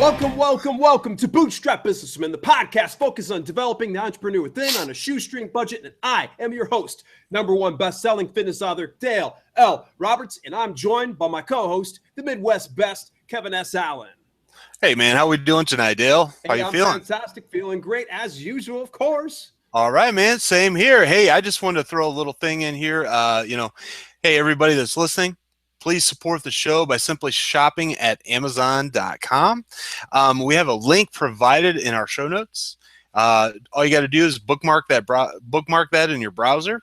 Welcome to Bootstrap Businessmen, the podcast focused on developing the entrepreneur within on a shoestring budget. And I am your host, #1 best-selling fitness author, Dale L. Roberts, and I'm joined by my co-host, the Midwest best, Kevin S. Allen. Hey, man, how we doing tonight, Dale? How you feeling? Fantastic, feeling great as usual, of course. All right, man, same here. Hey, I just wanted to throw a little thing in here. Hey, everybody that's listening, please support the show by simply shopping at Amazon.com. We have a link provided in our show notes. All you got to do is bookmark that in your browser.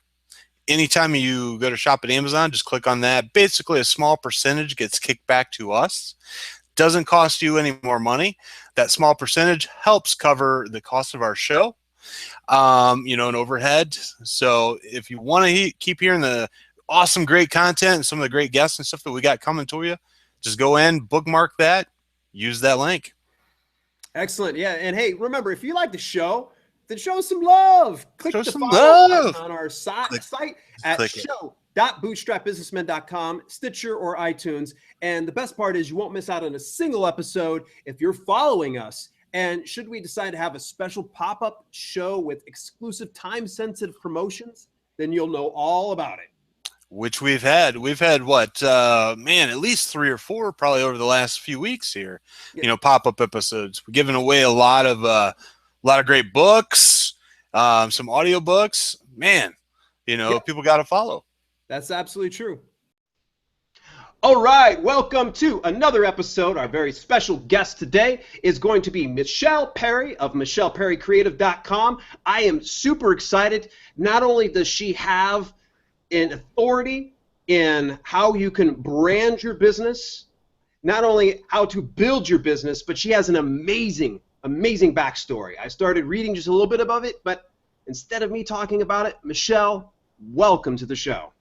Anytime you go to shop at Amazon, just click on that. Basically, a small percentage gets kicked back to us. Doesn't cost you any more money. That small percentage helps cover the cost of our show, and overhead. So if you want to keep hearing the awesome, great content and some of the great guests and stuff that we got coming to you, just go in, bookmark that, use that link. Excellent. Yeah. And hey, remember, if you like the show, then show us some love. Click the follow button on our site at show.bootstrapbusinessmen.com, Stitcher, or iTunes. And the best part is you won't miss out on a single episode if you're following us. And should we decide to have a special pop-up show with exclusive time-sensitive promotions, then you'll know all about it. Which we've had what, at least 3 or 4 probably over the last few weeks here. Yeah. Pop-up episodes. We're giving away a lot of great books, some audio books. Man, people got to follow. That's absolutely true. All right, welcome to another episode. Our very special guest today is going to be Michele Perry of MichelePerryCreative.com. I am super excited. Not only does she have an authority in how you can brand your business, not only how to build your business, but she has an amazing backstory. I started reading just a little bit about it, but instead of me talking about it, Michele, welcome to the show.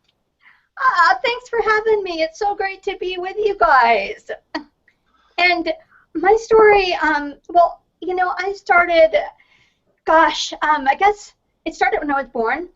Thanks for having me. It's so great to be with you guys. And my story, I started, I guess it started when I was born.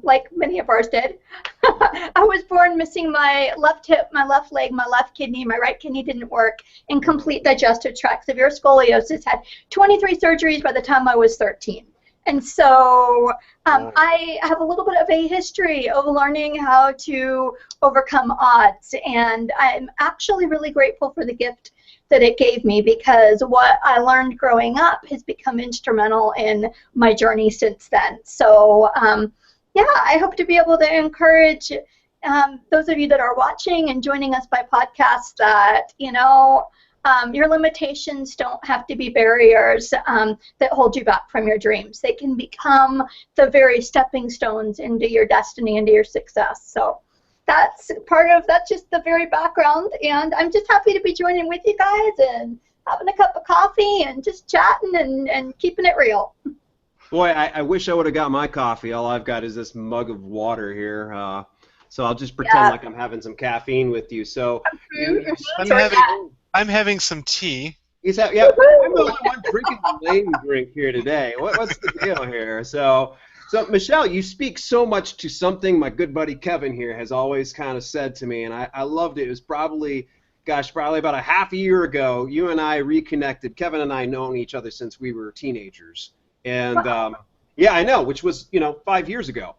Like many of ours did. I was born missing my left hip, my left leg, my left kidney. My right kidney didn't work. Incomplete digestive tract, severe scoliosis. Had 23 surgeries by the time I was 13. And so I have a little bit of a history of learning how to overcome odds. And I'm actually really grateful for the gift that it gave me, because what I learned growing up has become instrumental in my journey since then. So I hope to be able to encourage those of you that are watching and joining us by podcast that, your limitations don't have to be barriers that hold you back from your dreams. They can become the very stepping stones into your destiny, into your success. So that's just the very background. And I'm just happy to be joining with you guys and having a cup of coffee and just chatting and keeping it real. Boy, I wish I would have got my coffee. All I've got is this mug of water here. So I'll just pretend like I'm having some caffeine with you. So I'm having some tea. I'm the only one drinking the lame drink here today. What's the deal here? So Michele, you speak so much to something my good buddy Kevin here has always kind of said to me, and I loved it. It was probably about a half a year ago, you and I reconnected. Kevin and I known each other since we were teenagers. And, I know, which was, 5 years ago.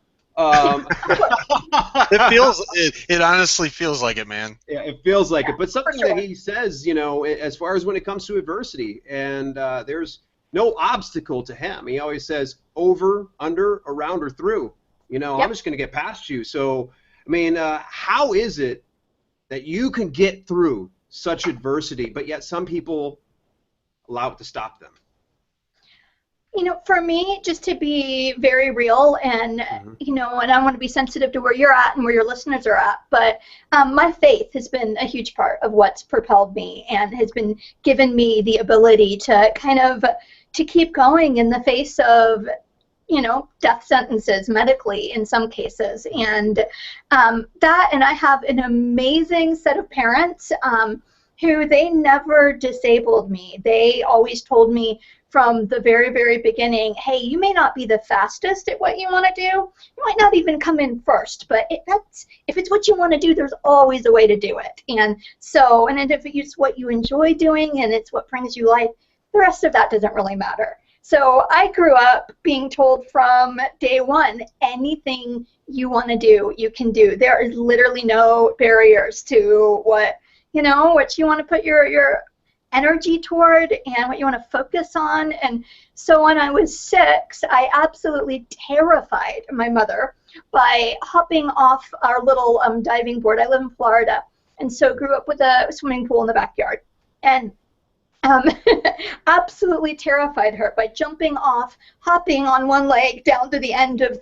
It honestly feels like it, man. Yeah, it feels like it. But something that he says, as far as when it comes to adversity, and there's no obstacle to him. He always says over, under, around, or through. I'm just going to get past you. So, how is it that you can get through such adversity, but yet some people allow it to stop them? For me, just to be very real and, and I want to be sensitive to where you're at and where your listeners are at, but my faith has been a huge part of what's propelled me and has been given me the ability to to keep going in the face of, death sentences medically in some cases. And and I have an amazing set of parents who they never disabled me. They always told me from the very, very beginning, hey, you may not be the fastest at what you want to do. You might not even come in first, but if it's what you want to do, there's always a way to do it. And so, and if it's what you enjoy doing and it's what brings you life, the rest of that doesn't really matter. So I grew up being told from day one, anything you want to do, you can do. There is literally no barriers to what you want to put your energy toward and what you want to focus on. And so when I was 6, I absolutely terrified my mother by hopping off our little diving board. I live in Florida, and so grew up with a swimming pool in the backyard. And absolutely terrified her by jumping off, hopping on one leg down to the end of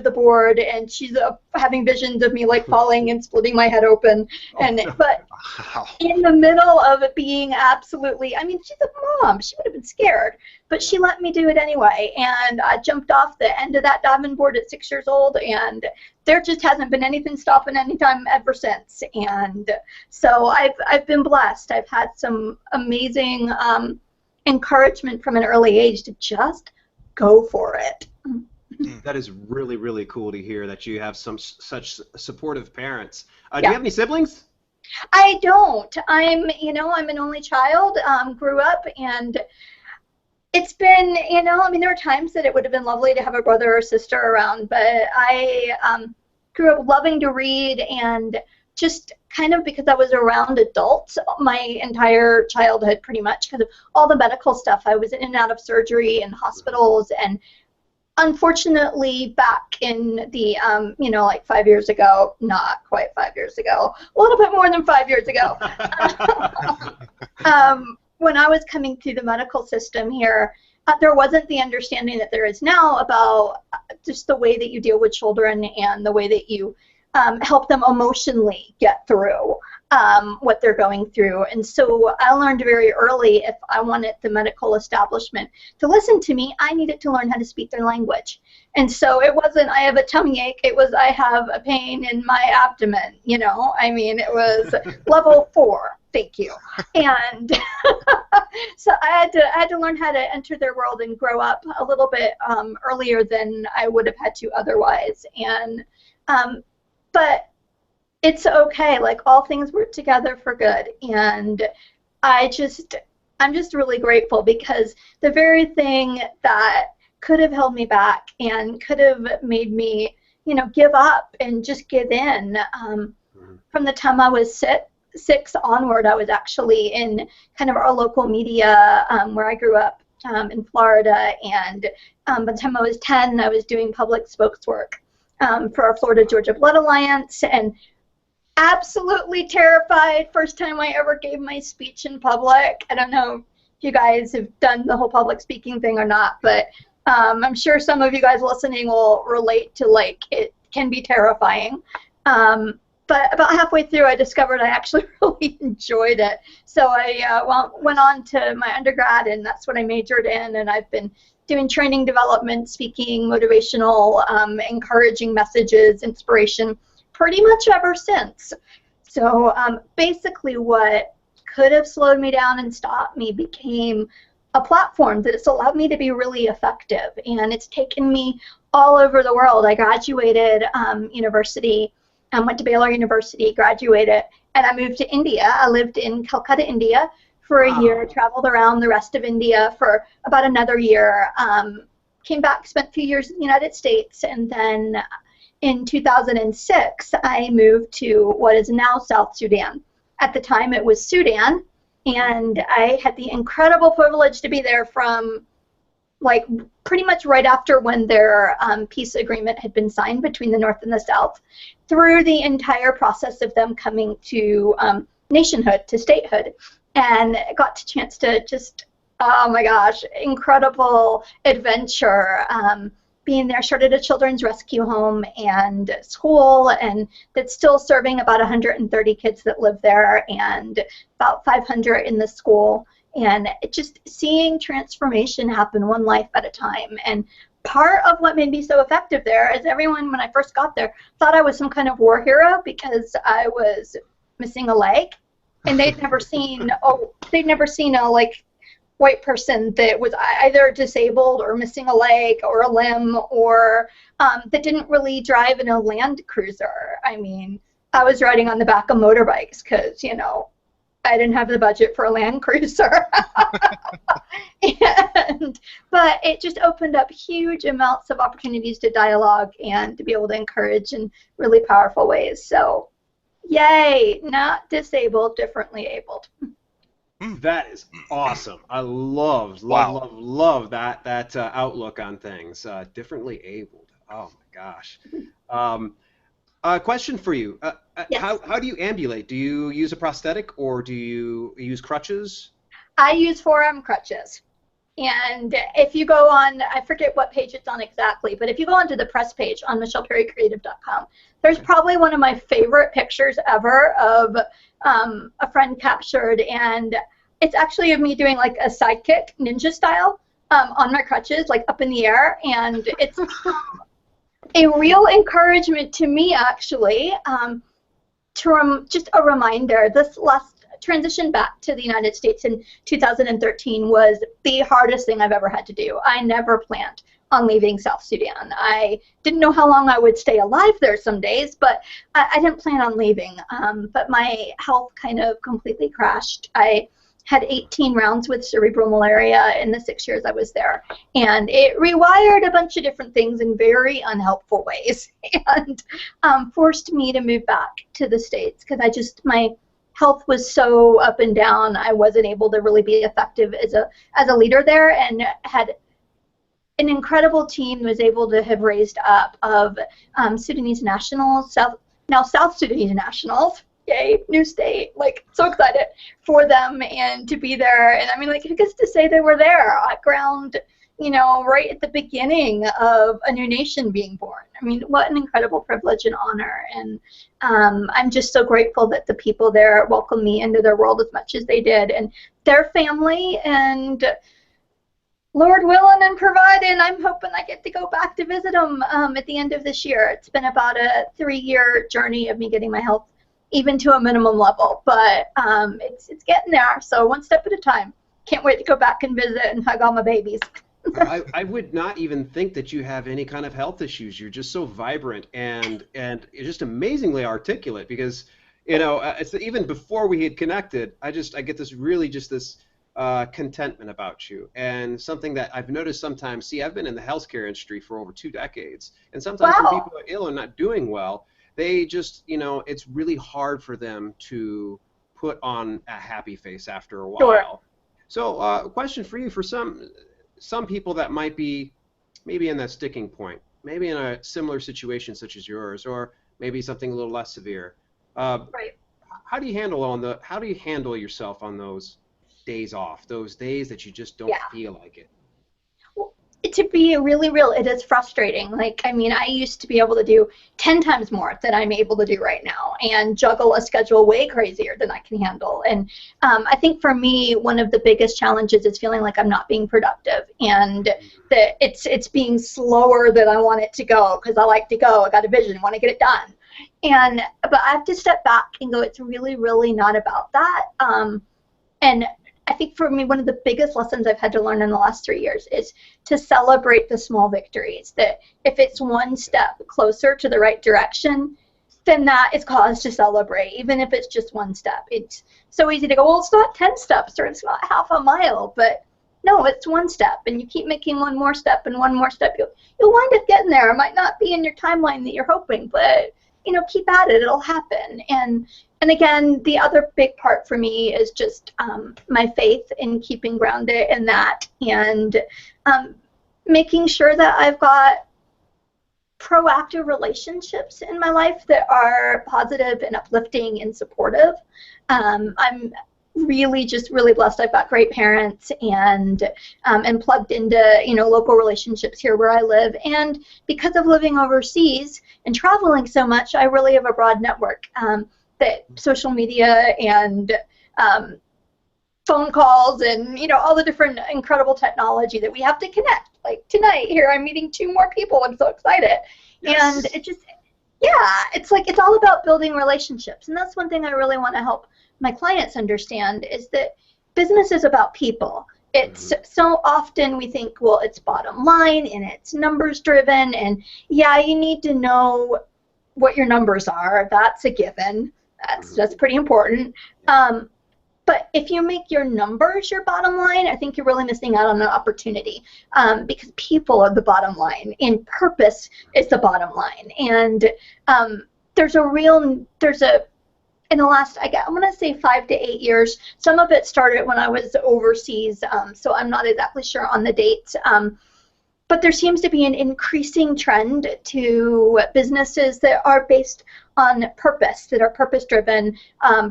the board, and she's having visions of me like falling and splitting my head open. But in the middle of it being absolutely, I mean, she's a mom. She would have been scared, but she let me do it anyway. And I jumped off the end of that diving board at 6 years old, and there just hasn't been anything stopping any time ever since. And so I've been blessed. I've had some amazing encouragement from an early age to just go for it. That is really, really cool to hear that you have such supportive parents. Do you have any siblings? I don't. I'm an only child, grew up, and it's been, there are times that it would have been lovely to have a brother or sister around, but I grew up loving to read, and just kind of because I was around adults my entire childhood pretty much because of all the medical stuff. I was in and out of surgery and hospitals, and unfortunately, back in the, like 5 years ago, not quite 5 years ago, a little bit more than 5 years ago, when I was coming through the medical system here, there wasn't the understanding that there is now about just the way that you deal with children and the way that you help them emotionally get through what they're going through. And so I learned very early, if I wanted the medical establishment to listen to me, I needed to learn how to speak their language. And so it wasn't I have a tummy ache, it was I have a pain in my abdomen, it was level 4, thank you. And so I had to learn how to enter their world and grow up a little bit earlier than I would have had to otherwise. And but it's okay, like all things work together for good. And I'm just really grateful because the very thing that could have held me back and could have made me, give up and just give in, from the time I was 6 onward, I was actually in kind of our local media where I grew up in Florida. And by the time I was 10, I was doing public spokeswork for our Florida Georgia Blood Alliance, and absolutely terrified. First time I ever gave my speech in public. I don't know if you guys have done the whole public speaking thing or not, but I'm sure some of you guys listening will relate to, like, it can be terrifying. But about halfway through, I discovered I actually really enjoyed it. So I went on to my undergrad, and that's what I majored in, and I've been doing training development, speaking, motivational, encouraging messages, inspiration, pretty much ever since. So basically what could have slowed me down and stopped me became a platform that it's allowed me to be really effective, and it's taken me all over the world. I graduated university, went to Baylor University, graduated, and I moved to India. I lived in Calcutta, India for a year, traveled around the rest of India for about another year, came back, spent a few years in the United States, and then in 2006, I moved to what is now South Sudan. At the time, it was Sudan, and I had the incredible privilege to be there from, like, pretty much right after when their peace agreement had been signed between the North and the South, through the entire process of them coming to nationhood, to statehood, and got the chance to just, oh my gosh, incredible adventure. Being there, started a children's rescue home and school, and that's still serving about 130 kids that live there, and about 500 in the school, and just seeing transformation happen one life at a time. And part of what made me so effective there is everyone, when I first got there, thought I was some kind of war hero because I was missing a leg, and they'd never seen a like white person that was either disabled or missing a leg or a limb, or that didn't really drive in a Land Cruiser. I mean, I was riding on the back of motorbikes because, you know, I didn't have the budget for a Land Cruiser. But it just opened up huge amounts of opportunities to dialogue and to be able to encourage in really powerful ways. So, yay, not disabled, differently abled. That is awesome. I love that outlook on things. Differently abled. Oh my gosh. Question for you. Yes. How do you ambulate? Do you use a prosthetic or do you use crutches? I use forearm crutches. And if you go on, I forget what page it's on exactly, but if you go onto the press page on MichelePerryCreative.com, there's probably one of my favorite pictures ever of a friend captured, and it's actually of me doing like a sidekick ninja style on my crutches, like up in the air, and it's a real encouragement to me, actually, just a reminder. This last transition back to the United States in 2013 was the hardest thing I've ever had to do. I never planned on leaving South Sudan. I didn't know how long I would stay alive there some days, but I didn't plan on leaving. But my health kind of completely crashed. I had 18 rounds with cerebral malaria in the 6 years I was there. And it rewired a bunch of different things in very unhelpful ways and forced me to move back to the States because my health was so up and down. I wasn't able to really be effective as a leader there, and had an incredible team was able to have raised up of Sudanese nationals, South Sudanese nationals. Yay, new state, like so excited for them and to be there. And I mean, like, who gets to say they were there at ground, you know, right at the beginning of a new nation being born? I mean, what an incredible privilege and honor. And I'm just so grateful that the people there welcomed me into their world as much as they did, and their family, and Lord willing and providing, I'm hoping I get to go back to visit them at the end of this year. It's been about a 3-year journey of me getting my health even to a minimum level, but it's getting there, so one step at a time. Can't wait to go back and visit and hug all my babies. I would not even think that you have any kind of health issues. You're just so vibrant and you're just amazingly articulate, because, you know, it's even before we had connected, I get this really just this contentment about you, and something that I've noticed sometimes. See, I've been in the healthcare industry for over 2 decades, and sometimes when people are ill and not doing well, they just, you know, it's really hard for them to put on a happy face after a while. Sure. So, question for you: for some people that might be maybe in that sticking point, maybe in a similar situation such as yours, or maybe something a little less severe. Right. How do you handle yourself on those days off, those days that you just don't feel like it? Well, to be really real, it is frustrating. Like, I mean, I used to be able to do 10 times more than I'm able to do right now, and juggle a schedule way crazier than I can handle. And I think for me, one of the biggest challenges is feeling like I'm not being productive, and that it's being slower than I want it to go, because I like to go. I got a vision, want to get it done. But I have to step back and go, it's really, really not about that. And I think for me, one of the biggest lessons I've had to learn in the last 3 years is to celebrate the small victories. That if it's one step closer to the right direction, then that is cause to celebrate, even if it's just one step. It's so easy to go, well, it's not 10 steps or it's not half a mile, but no, it's one step, and you keep making one more step and one more step. You'll wind up getting there. It might not be in your timeline that you're hoping, but, you know, keep at it. It'll happen. And again, the other big part for me is just my faith in keeping grounded in that, and making sure that I've got proactive relationships in my life that are positive and uplifting and supportive. I'm really blessed. I've got great parents, and plugged into, you know, local relationships here where I live. And because of living overseas and traveling so much, I really have a broad network. That social media and phone calls and, you know, all the different incredible technology that we have to connect. Like tonight here, I'm meeting 2 more people. I'm so excited. Yes. And it just, it's like, it's all about building relationships. And that's one thing I really want to help my clients understand, is that business is about people. It's so often we think, well, it's bottom line and it's numbers driven, and yeah, you need to know what your numbers are. That's a given. That's pretty important. But if you make your numbers your bottom line, I think you're really missing out on an opportunity, because people are the bottom line and purpose is the bottom line. And in the last, I want to say 5 to 8 years, some of it started when I was overseas, so I'm not exactly sure on the dates. But there seems to be an increasing trend to businesses that are based on purpose, that are purpose-driven.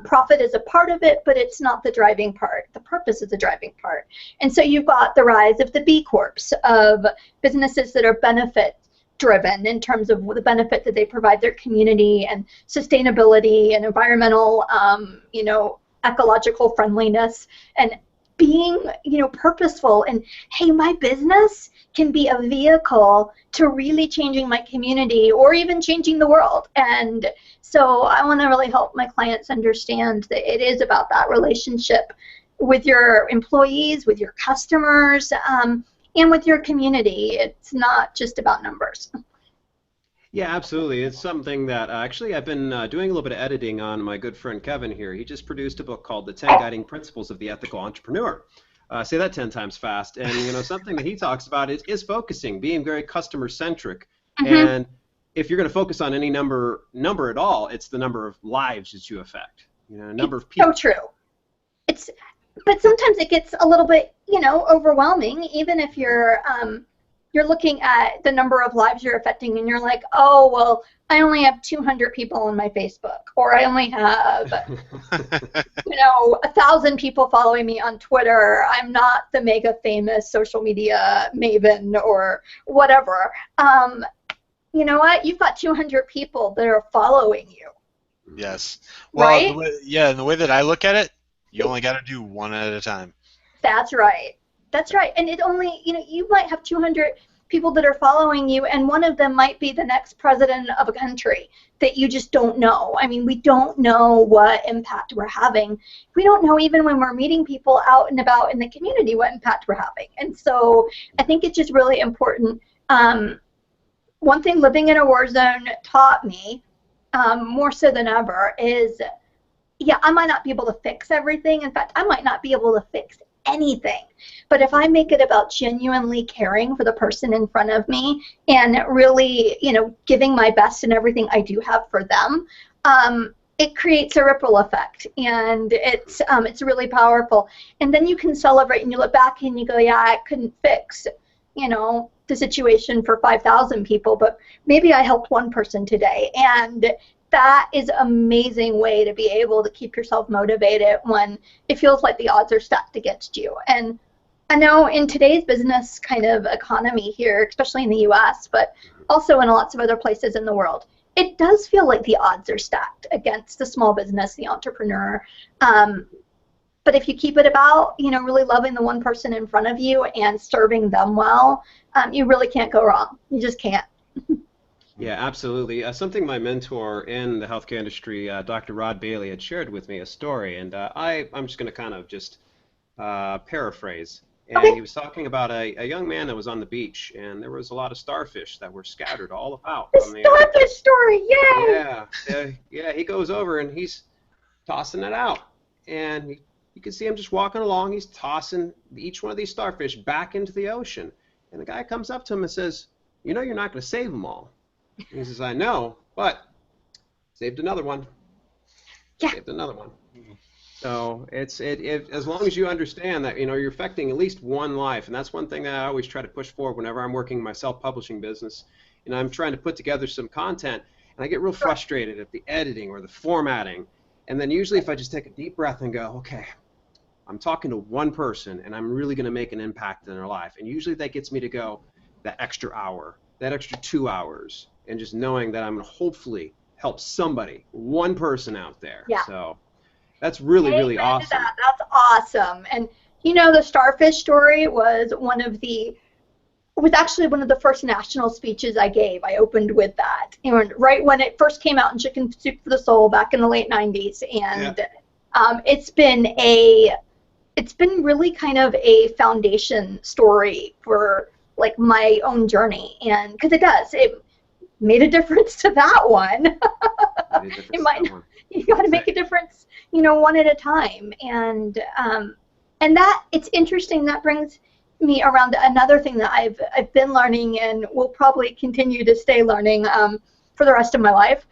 Profit is a part of it, but it's not the driving part. The purpose is the driving part. And so you've got the rise of the B Corps, of businesses that are benefit-driven in terms of the benefit that they provide their community, and sustainability and environmental, ecological friendliness, and being, purposeful. And hey, my business can be a vehicle to really changing my community or even changing the world. And so I want to really help my clients understand that it is about that relationship with your employees, with your customers, and with your community. It's not just about numbers. Yeah, absolutely. It's something that actually I've been doing a little bit of editing on. My good friend Kevin here. He just produced a book called The 10 Guiding Principles of the Ethical Entrepreneur. Say that 10 times fast. And something that he talks about is focusing, being very customer-centric. And if you're going to focus on any number at all, it's the number of lives that you affect. Number of people. So true. But sometimes it gets a little bit, overwhelming, even if you're looking at the number of lives you're affecting and you're like, oh, well, I only have 200 people on my Facebook, or I only have, 1,000 people following me on Twitter. I'm not the mega famous social media maven or whatever. You know what? You've got 200 people that are following you. Yes. Well, right? And the way that I look at it, you only got to do one at a time. That's right. That's right. And it only, you might have 200 people that are following you, and one of them might be the next president of a country that you just don't know. I mean, we don't know what impact we're having. We don't know even when we're meeting people out and about in the community what impact we're having. And so I think it's just really important. One thing living in a war zone taught me, more so than ever, is, yeah, I might not be able to fix everything. In fact, I might not be able to fix anything. But if I make it about genuinely caring for the person in front of me and really, giving my best in everything I do have for them, it creates a ripple effect, and it's really powerful. And then you can celebrate and you look back and you go, yeah, I couldn't fix, the situation for 5,000 people, but maybe I helped one person today. And that is an amazing way to be able to keep yourself motivated when it feels like the odds are stacked against you. And I know in today's business kind of economy here, especially in the US, but also in lots of other places in the world, it does feel like the odds are stacked against the small business, the entrepreneur. But if you keep it about, really loving the one person in front of you and serving them well, you really can't go wrong. You just can't. Yeah, absolutely. Something my mentor in the healthcare industry, Dr. Rod Bailey, had shared with me a story, and I'm just going to kind of just paraphrase. And Okay. He was talking about a young man that was on the beach, and there was a lot of starfish that were scattered all about. The on the starfish story, yay! Yeah. He goes over and he's tossing it out, and you can see him just walking along. He's tossing each one of these starfish back into the ocean, and the guy comes up to him and says, "You're not going to save them all." He says, "I know, but saved another one." Yeah. Saved another one. So as long as you understand that you're affecting at least one life, and that's one thing that I always try to push forward whenever I'm working my self-publishing business, and I'm trying to put together some content, and I get real frustrated at the editing or the formatting, and then usually if I just take a deep breath and go, okay, I'm talking to one person, and I'm really going to make an impact in their life, and usually that gets me to go that extra hour, that extra 2 hours. And just knowing that I'm going to hopefully help somebody, one person out there. Yeah. So that's really, really awesome. That's awesome. And the starfish story was actually one of the first national speeches I gave. I opened with that. And right when it first came out in Chicken Soup for the Soul back in the late 90s. And it's been it's been really kind of a foundation story for like my own journey, and because it made a difference to that one. It might not, you got to make a difference, one at a time, and that it's interesting. That brings me around to another thing that I've been learning and will probably continue to stay learning for the rest of my life.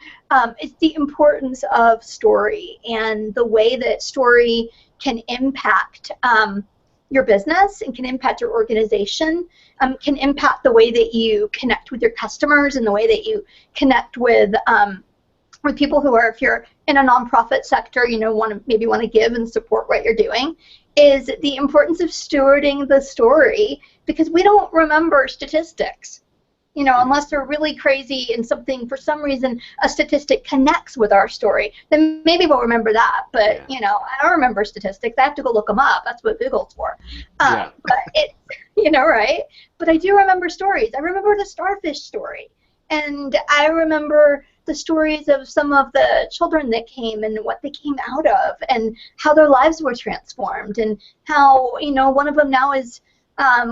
It's the importance of story and the way that story can impact your business and can impact your organization, can impact the way that you connect with your customers and the way that you connect with people who are, if you're in a nonprofit sector, maybe want to give and support what you're doing, is the importance of stewarding the story, because we don't remember statistics. Unless they're really crazy and something, for some reason, a statistic connects with our story, then maybe we'll remember that. But, I don't remember statistics. I have to go look them up. That's what Google's for. But it, right? But I do remember stories. I remember the starfish story. And I remember the stories of some of the children that came and what they came out of and how their lives were transformed, and how, one of them now is,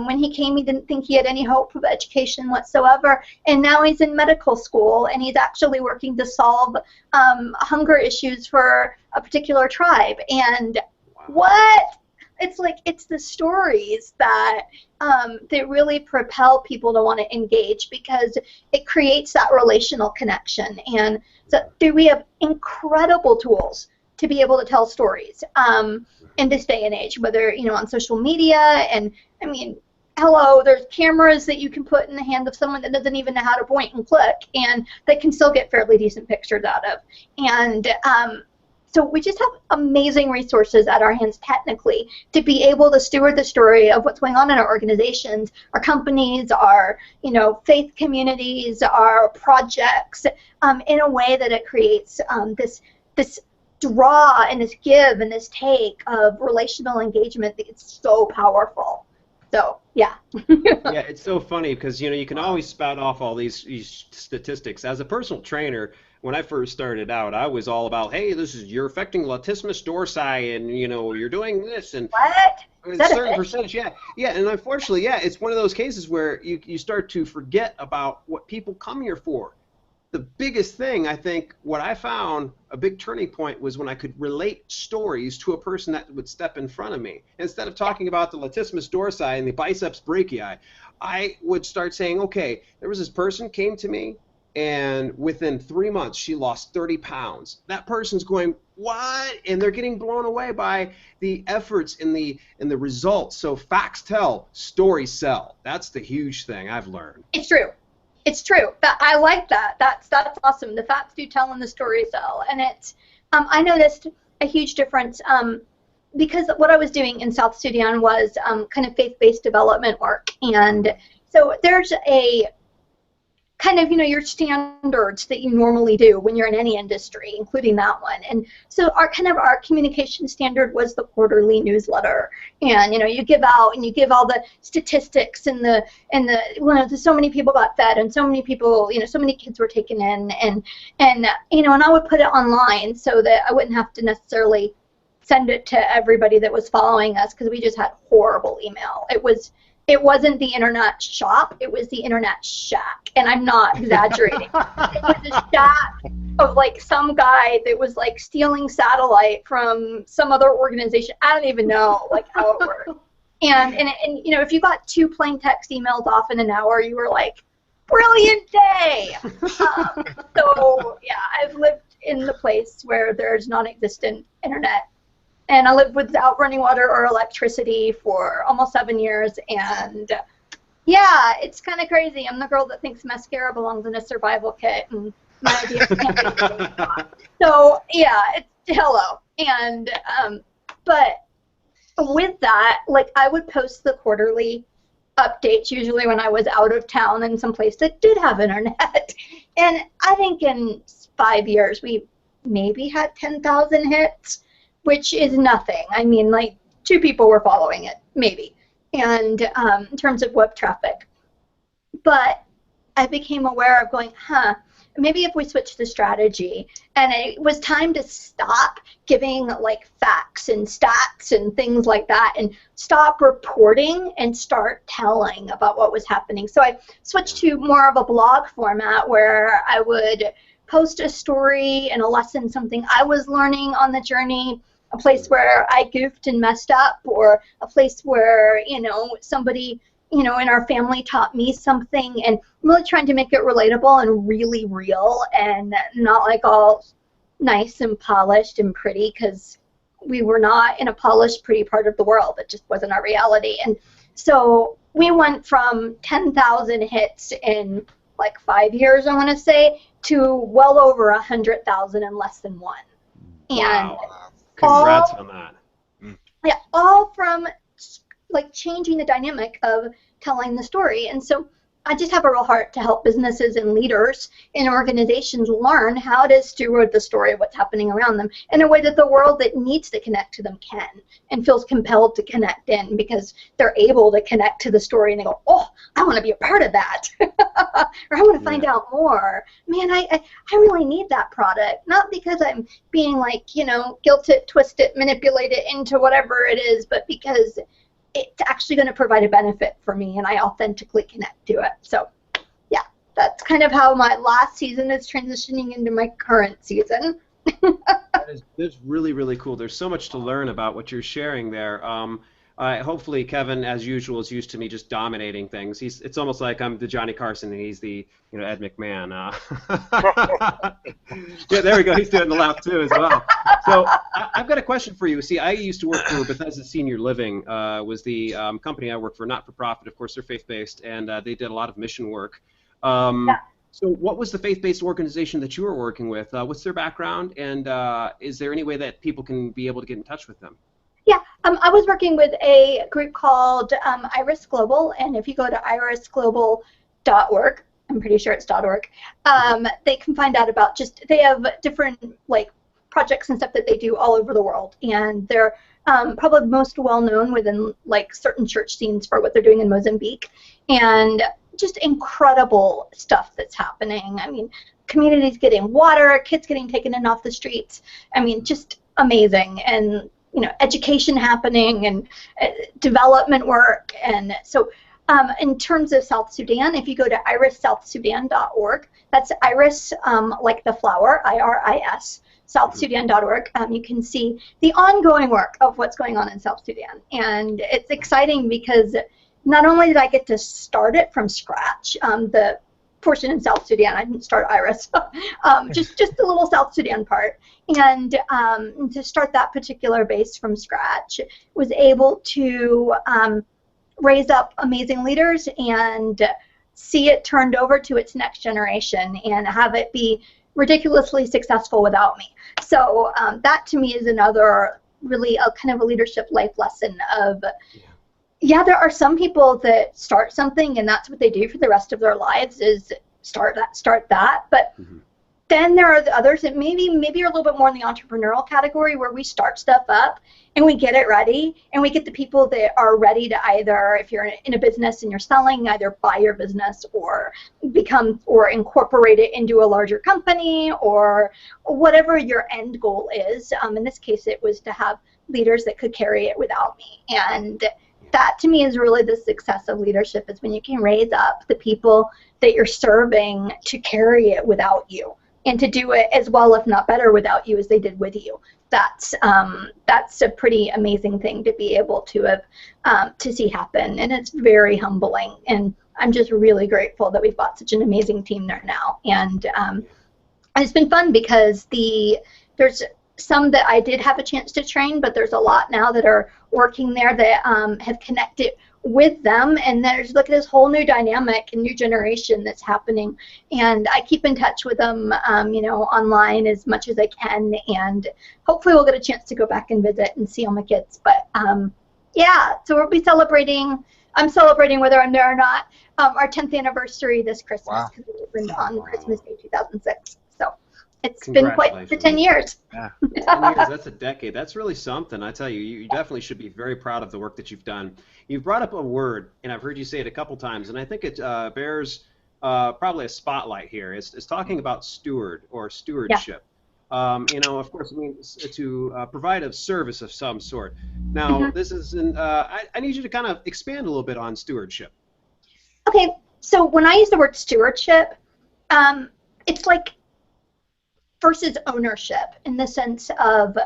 when he came, he didn't think he had any hope of education whatsoever, and now he's in medical school, and he's actually working to solve hunger issues for a particular tribe. And it's the stories that really propel people to want to engage, because it creates that relational connection. And so we have incredible tools to be able to tell stories in this day and age, whether, on social media. And I mean, hello, there's cameras that you can put in the hand of someone that doesn't even know how to point and click, and they can still get fairly decent pictures out of. And so we just have amazing resources at our hands technically to be able to steward the story of what's going on in our organizations, our companies, our faith communities, our projects, in a way that it creates this draw and this give and this take of relational engagement that it's so powerful. So yeah. Yeah, it's so funny because you can always spout off all these statistics. As a personal trainer, when I first started out, I was all about, hey, you're affecting latissimus dorsi, and you're doing this, and what? a certain percentage, yeah, and unfortunately, yeah, it's one of those cases where you start to forget about what people come here for. The biggest thing, I think, what I found a big turning point was when I could relate stories to a person that would step in front of me. Instead of talking about the latissimus dorsi and the biceps brachii, I would start saying, okay, there was this person came to me, and within 3 months, she lost 30 pounds. That person's going, what? And they're getting blown away by the efforts and the results. So facts tell, stories sell. That's the huge thing I've learned. It's true. It's true. I like that. That's awesome. The facts do tell and the stories sell. And it's, I noticed a huge difference because what I was doing in South Sudan was kind of faith-based development work. And so there's a kind of, your standards that you normally do when you're in any industry, including that one. And so our communication standard was the quarterly newsletter. And, you give out and you give all the statistics and so many people got fed and so many people, so many kids were taken in, and I would put it online so that I wouldn't have to necessarily send it to everybody that was following us, because we just had horrible email. It wasn't the internet shop, it was the internet shack, and I'm not exaggerating. It was a shack of some guy that was stealing satellite from some other organization. I don't even know how it worked. And if you got 2 plain text emails off in an hour, you were like, brilliant day. So yeah, I've lived in the place where there's non-existent internet. And I lived without running water or electricity for almost 7 years, and yeah, it's kind of crazy. I'm the girl that thinks mascara belongs in a survival kit, and my idea of camping. So yeah, it's hello. And but with that, I would post the quarterly updates usually when I was out of town in some place that did have internet. And I think in 5 years we maybe had 10,000 hits, which is nothing. I mean, 2 people were following it, maybe, and in terms of web traffic. But I became aware of going, maybe if we switch the strategy, and it was time to stop giving like facts and stats and things like that, and stop reporting and start telling about what was happening. So I switched to more of a blog format where I would post a story and a lesson, something I was learning on the journey, a place where I goofed and messed up, or a place where, you know, somebody, you know, in our family taught me something, and really trying to make it relatable and really real, and not like all nice and polished and pretty, because we were not in a polished, pretty part of the world. It just wasn't our reality. And so we went from 10,000 hits in like 5 years, I want to say, to well over 100,000 in less than one. Wow. Congrats on that. Yeah, all from like changing the dynamic of telling the story. And so I just have a real heart to help businesses and leaders in organizations learn how to steward the story of what's happening around them in a way that the world that needs to connect to them can, and feels compelled to connect in, because they're able to connect to the story and they go, oh, I want to be a part of that, or I want to find out more. Man, I really need that product, not because I'm being like, you know, guilt it, twist it, manipulate it into whatever it is, but because it's actually going to provide a benefit for me and I authentically connect to it. So yeah, that's kind of how my last season is transitioning into my current season. That's really, really cool. There's so much to learn about what you're sharing there. Hopefully Kevin, as usual, is used to me just dominating things. It's almost like I'm the Johnny Carson and he's the, you know, Ed McMahon. Yeah, there we go. He's doing the laugh too as well. So I've got a question for you. See, I used to work for Bethesda Senior Living. Was the company I worked for, not for profit. Of course, they're faith-based, and they did a lot of mission work. Yeah. So what was the faith-based organization that you were working with? What's their background, and is there any way that people can be able to get in touch with them? Yeah, I was working with a group called Iris Global, and if you go to irisglobal.org, I'm pretty sure it's .org, they can find out about they have different like projects and stuff that they do all over the world, and they're probably most well known within like certain church scenes for what they're doing in Mozambique, and just incredible stuff that's happening. I mean, communities getting water, kids getting taken in off the streets. I mean, just amazing. And you know, education happening and development work. And so in terms of South Sudan, if you go to irissouthsudan.org, that's iris like the flower, I-R-I-S, southsudan.org, you can see the ongoing work of what's going on in South Sudan. And it's exciting because not only did I get to start it from scratch, the portion in South Sudan, I didn't start Iris, just the little South Sudan part, and to start that particular base from scratch, was able to raise up amazing leaders and see it turned over to its next generation and have it be ridiculously successful without me. So that to me is another really a kind of a leadership life lesson of, yeah, there are some people that start something and that's what they do for the rest of their lives is start that. But then there are the others that maybe are a little bit more in the entrepreneurial category where we start stuff up and we get it ready and we get the people that are ready to either, if you're in a business and you're selling, either buy your business or become or incorporate it into a larger company or whatever your end goal is. In this case, it was to have leaders that could carry it without me. And that to me is really the success of leadership, is when you can raise up the people that you're serving to carry it without you and to do it as well, if not better, without you as they did with you. That's a pretty amazing thing to be able to have to see happen, and it's very humbling. And I'm just really grateful that we've got such an amazing team there now. And it's been fun because there's some that I did have a chance to train, but there's a lot now that are working there that have connected with them, and there's like this whole new dynamic and new generation that's happening, and I keep in touch with them online as much as I can, and hopefully we'll get a chance to go back and visit and see all my kids. But yeah, so we'll be celebrating, I'm celebrating whether I'm there or not, our 10th anniversary this Christmas, because we opened on Christmas Day 2006. So it's been quite the 10 years. Yeah. 10 years, that's a decade. That's really something. I tell you, you definitely should be very proud of the work that you've done. You've brought up a word, and I've heard you say it a couple times, and I think it bears probably a spotlight here. It's talking about stewardship. Of course, it means to provide a service of some sort. Now, this is I need you to kind of expand a little bit on stewardship. Okay, so when I use the word stewardship, it's like versus ownership in the sense of,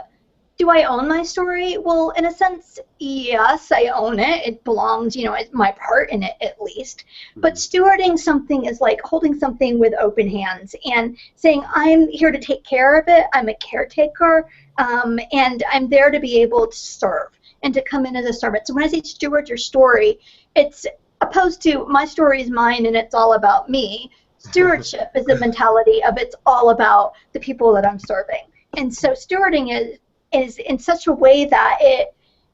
do I own my story? Well, in a sense, yes, I own it. It belongs, it's my part in it at least. But stewarding something is like holding something with open hands and saying, I'm here to take care of it. I'm a caretaker, and I'm there to be able to serve and to come in as a servant. So when I say steward your story, it's opposed to my story is mine and it's all about me. Stewardship is the mentality of it's all about the people that I'm serving. And so stewarding is in such a way that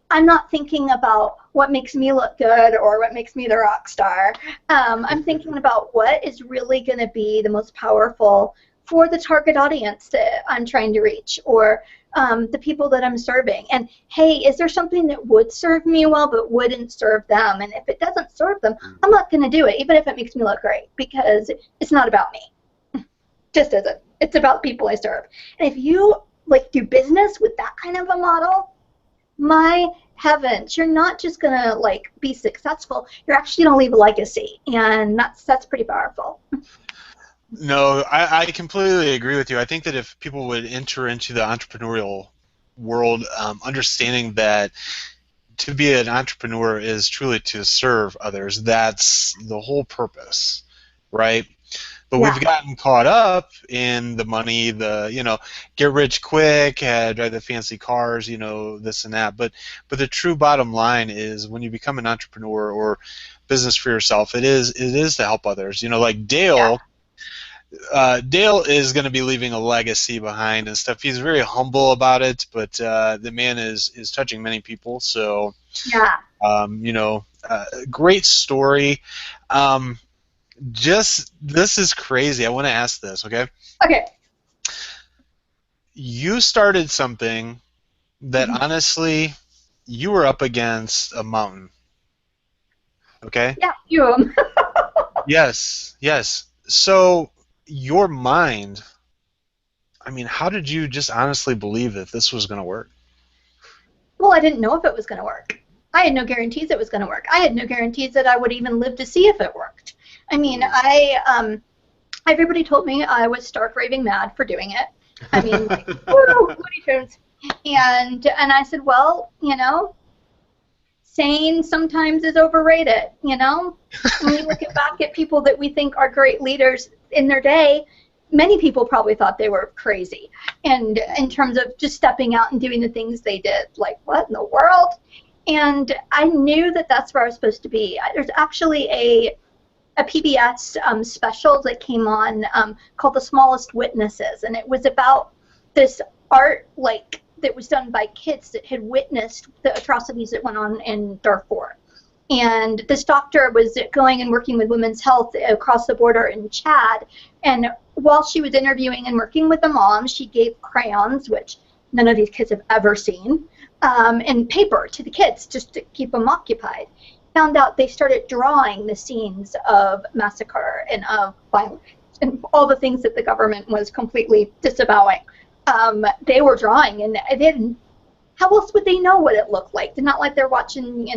I'm not thinking about what makes me look good or what makes me the rock star. I'm thinking about what is really going to be the most powerful for the target audience that I'm trying to reach, or the people that I'm serving. And hey, is there something that would serve me well but wouldn't serve them? And if it doesn't serve them, I'm not going to do it, even if it makes me look great, because it's not about me. Just isn't. It's about the people I serve. And if you do business with that kind of a model, my heavens, you're not just going to be successful, you're actually going to leave a legacy, and that's pretty powerful. No, I completely agree with you. I think that if people would enter into the entrepreneurial world, understanding that to be an entrepreneur is truly to serve others, that's the whole purpose, right? But we've gotten caught up in the money, get rich quick, drive the fancy cars, this and that. But the true bottom line is, when you become an entrepreneur or business for yourself, it is to help others. Like Dale. Dale is going to be leaving a legacy behind and stuff. He's very humble about it, but the man is touching many people. So, great story. This is crazy. I want to ask this, okay? Okay. You started something that honestly, you were up against a mountain. Okay? Yeah, you. Yes. So, your mind, how did you just honestly believe that this was going to work? Well, I didn't know if it was going to work. I had no guarantees it was going to work. I had no guarantees that I would even live to see if it worked. Everybody told me I was stark raving mad for doing it. Woo, Looney Tunes. And I said, well, sane sometimes is overrated, When we look back at people that we think are great leaders in their day, many people probably thought they were crazy. And in terms of just stepping out and doing the things they did, like, what in the world? And I knew that that's where I was supposed to be. There's actually a PBS special that came on called The Smallest Witnesses, and it was about this art that was done by kids that had witnessed the atrocities that went on in Darfur. And this doctor was going and working with women's health across the border in Chad, and while she was interviewing and working with the moms, she gave crayons, which none of these kids have ever seen, and paper to the kids just to keep them occupied. Found out they started drawing the scenes of massacre and of violence and all the things that the government was completely disavowing. They were drawing, and they didn't. How else would they know what it looked like? They're not like they're watching,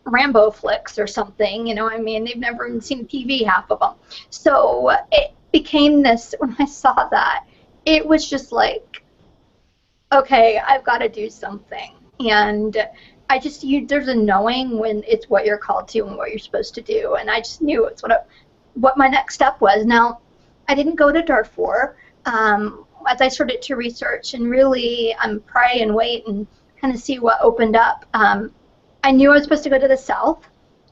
Rambo flicks or something. They've never even seen TV, half of them. So it became this. When I saw that, it was just like, okay, I've got to do something. And there's a knowing when it's what you're called to and what you're supposed to do. And I just knew it's what my next step was. Now, I didn't go to Darfur. As I started to research and really pray and wait and kind of see what opened up, I knew I was supposed to go to the South,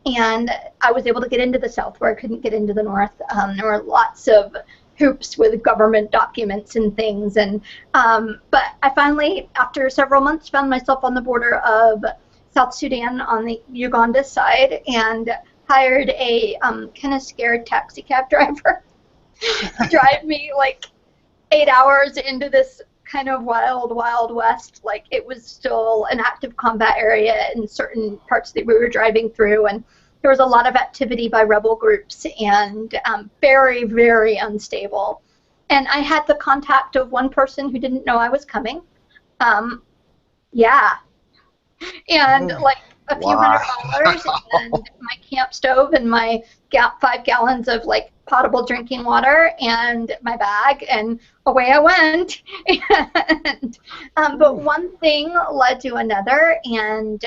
and I was able to get into the South where I couldn't get into the North. There were lots of hoops with government documents and things, but I finally, after several months, found myself on the border of South Sudan on the Uganda side, and hired a kind of scared taxi cab driver to drive me 8 hours into this kind of wild west. It was still an active combat area in certain parts that we were driving through, and there was a lot of activity by rebel groups and very, very unstable. And I had the contact of one person who didn't know I was coming. Yeah. And like a few $100 and my camp stove and my 5 gallons of like potable drinking water and my bag, and away I went. And, but one thing led to another, and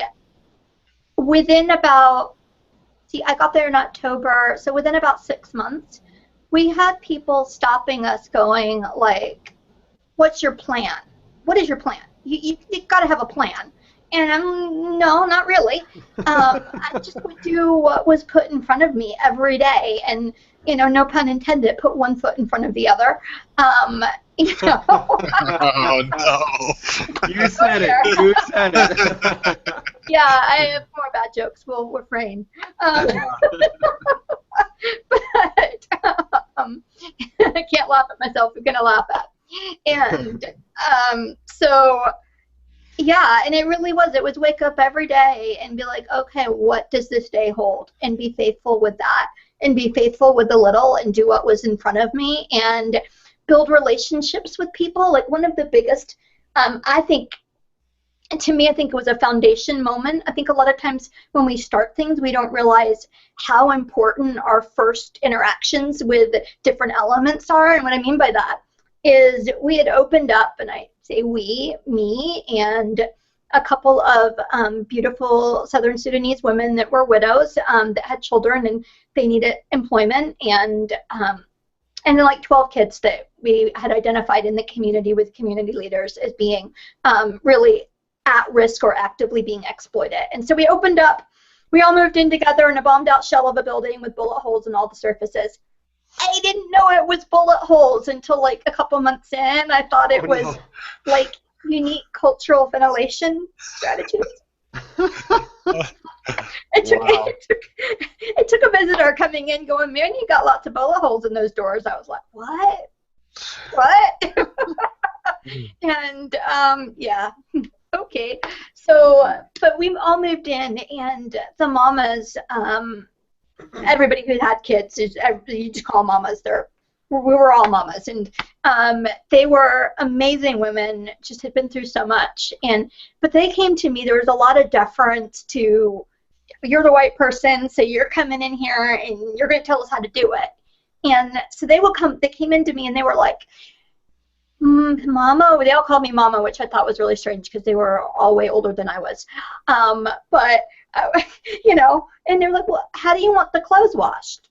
within about, I got there in October, so within about 6 months, we had people stopping us going like, what's your plan? What is your plan? You got to have a plan. And I'm, no, not really. I just would do what was put in front of me every day, and, you know, no pun intended, put one foot in front of the other. You know. Oh, no. You said it. You said it. Yeah, I have more bad jokes. We'll refrain. But I can't laugh at myself. I'm going to laugh at. And so... yeah, and it really was. It was wake up every day and be like, okay, what does this day hold? And be faithful with that, and be faithful with the little, and do what was in front of me, and build relationships with people. Like one of the biggest, I think, to me, I think it was a foundation moment. I think a lot of times when we start things, we don't realize how important our first interactions with different elements are. And what I mean by that is we had opened up, and I say we, me, and a couple of beautiful Southern Sudanese women that were widows that had children and they needed employment, and like 12 kids that we had identified in the community with community leaders as being really at risk or actively being exploited. And so we opened up, we all moved in together in a bombed out shell of a building with bullet holes in all the surfaces. I didn't know it was bullet holes until like a couple months in. I thought it was like unique cultural ventilation strategies. It took a visitor coming in going, man, you got lots of bullet holes in those doors. I was like, what? And yeah, okay. So, but we all moved in, and the mamas, everybody who had kids, you just call mamas. We were all mamas, and they were amazing women. Just had been through so much, but they came to me. There was a lot of deference to, you're the white person, so you're coming in here and you're going to tell us how to do it. And so they came into me and they were like, Mama. They all called me Mama, which I thought was really strange because they were all way older than I was. But you know, and they're like, well, how do you want the clothes washed?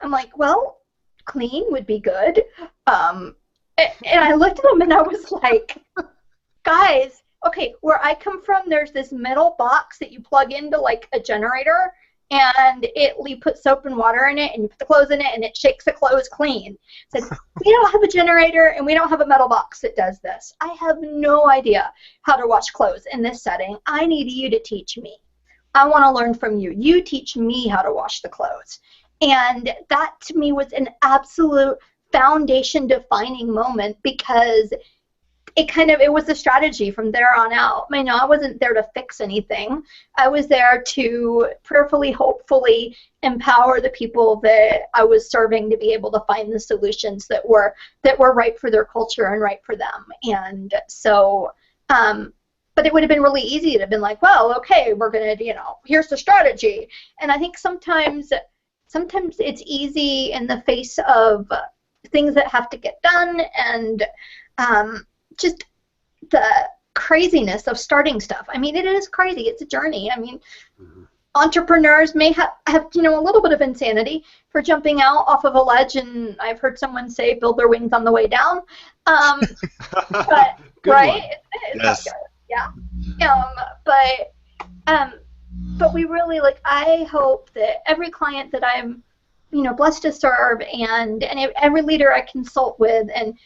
I'm like, well, clean would be good. And I looked at them and I was like, guys, okay, where I come from, there's this metal box that you plug into like a generator, and you put soap and water in it, and you put the clothes in it, and it shakes the clothes clean. I said, we don't have a generator, and we don't have a metal box that does this. I have no idea how to wash clothes in this setting. I need you to teach me. I want to learn from you. You teach me how to wash the clothes. And that, to me, was an absolute foundation-defining moment, because it was a strategy from there on out. I mean, I wasn't there to fix anything. I was there to prayerfully, hopefully empower the people that I was serving to be able to find the solutions that were right for their culture and right for them. And so, but it would have been really easy to have been like, well, okay, we're going to, here's the strategy. And I think sometimes it's easy in the face of things that have to get done, and just the craziness of starting stuff. I mean, it is crazy. It's a journey. I mean, entrepreneurs may have a little bit of insanity for jumping out off of a ledge, and I've heard someone say build their wings on the way down. But right? Yes. Yeah. But we really, I hope that every client that I'm, blessed to serve, and every leader I consult with, and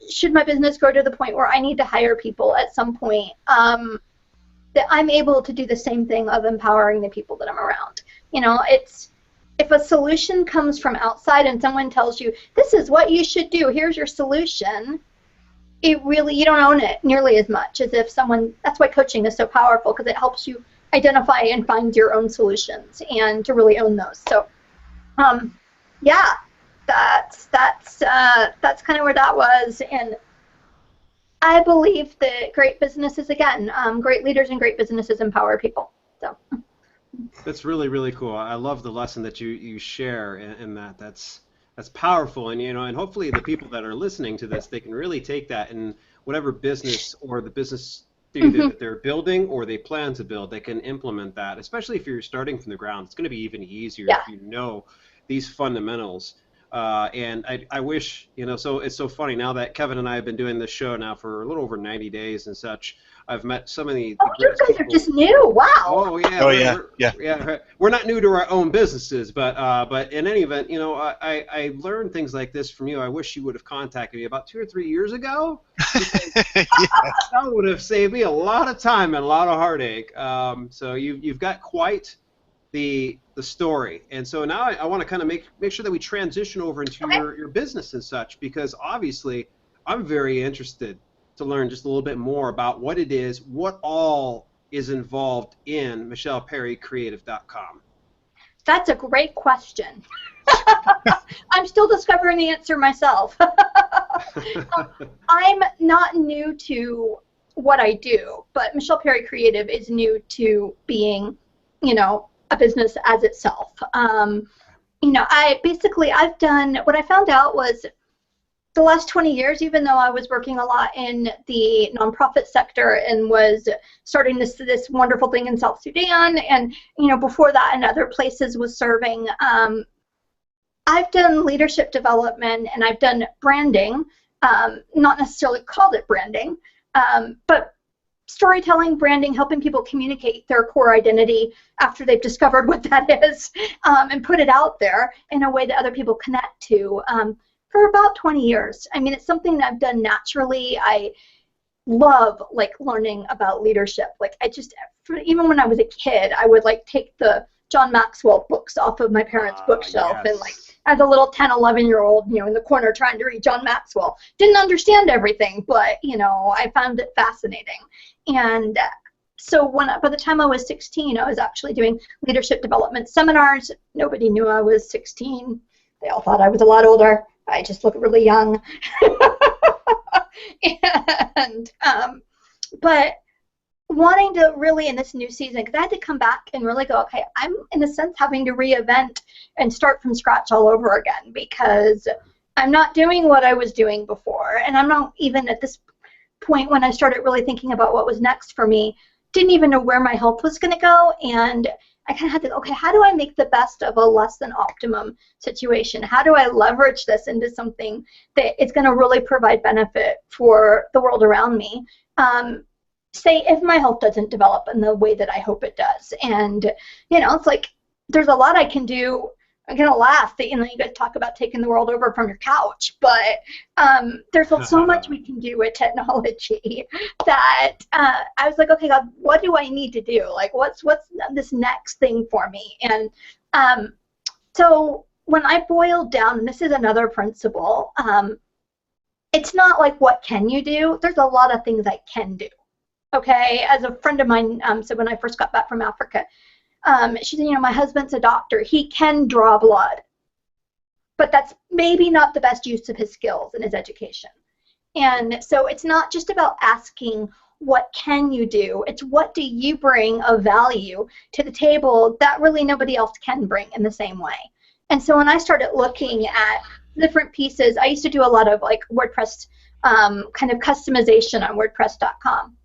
should my business grow to the point where I need to hire people at some point, that I'm able to do the same thing of empowering the people that I'm around. If a solution comes from outside and someone tells you, this is what you should do, here's your solution, you don't own it nearly as much as if that's why coaching is so powerful, because it helps you identify and find your own solutions and to really own those. So, yeah, that's kind of where that was. And I believe that great businesses, again, great leaders and great businesses empower people. So that's really, really cool. I love the lesson that you share in that. That's powerful, and and hopefully the people that are listening to this, they can really take that in whatever business or the business either that they're building or they plan to build. They can implement that, especially if you're starting from the ground. It's going to be even easier if you know these fundamentals. And I wish, so it's so funny now that Kevin and I have been doing this show now for a little over 90 days and such. I've met so many. Oh, you guys are just new! Wow. Oh yeah. Yeah. We're not new to our own businesses, but in any event, I learned things like this from you. I wish you would have contacted me about 2 or 3 years ago. That would have saved me a lot of time and a lot of heartache. So you've got quite the story, and so now I want to kind of make sure that we transition over into your business and such, because obviously I'm very interested to learn just a little bit more about what it is, what all is involved in MichelePerryCreative.com. That's a great question. I'm still discovering the answer myself. I'm not new to what I do, but Michele Perry Creative is new to being, a business as itself. I've done, what I found out was the last 20 years, even though I was working a lot in the nonprofit sector and was starting this wonderful thing in South Sudan, and before that in other places was serving, I've done leadership development and I've done branding, not necessarily called it branding, but storytelling, branding, helping people communicate their core identity after they've discovered what that is, and put it out there in a way that other people connect to. For about 20 years. I mean, it's something that I've done naturally. I love learning about leadership. Even when I was a kid, I would take the John Maxwell books off of my parents' bookshelf, and as a little 10, 11-year-old, in the corner trying to read John Maxwell. Didn't understand everything, but I found it fascinating. And so by the time I was 16, I was actually doing leadership development seminars. Nobody knew I was 16. They all thought I was a lot older. I just look really young. But wanting to really, in this new season, because I had to come back and really go, okay, I'm in a sense having to reinvent and start from scratch all over again, because I'm not doing what I was doing before, and I'm not even at this point when I started really thinking about what was next for me, didn't even know where my health was going to go, and I kind of had to, okay, how do I make the best of a less than optimum situation? How do I leverage this into something that is going to really provide benefit for the world around me? Say if my health doesn't develop in the way that I hope it does. And, it's like there's a lot I can do. I'm going to laugh that, you guys talk about taking the world over from your couch, but there's so much we can do with technology that I was like, okay, God, what do I need to do? What's this next thing for me? And so when I boiled down, and this is another principle, it's not what can you do? There's a lot of things I can do. Okay, as a friend of mine said when I first got back from Africa, she said, my husband's a doctor. He can draw blood, but that's maybe not the best use of his skills and his education. And so it's not just about asking, what can you do? It's what do you bring of value to the table that really nobody else can bring in the same way. And so when I started looking at different pieces, I used to do a lot of WordPress kind of customization on WordPress.com.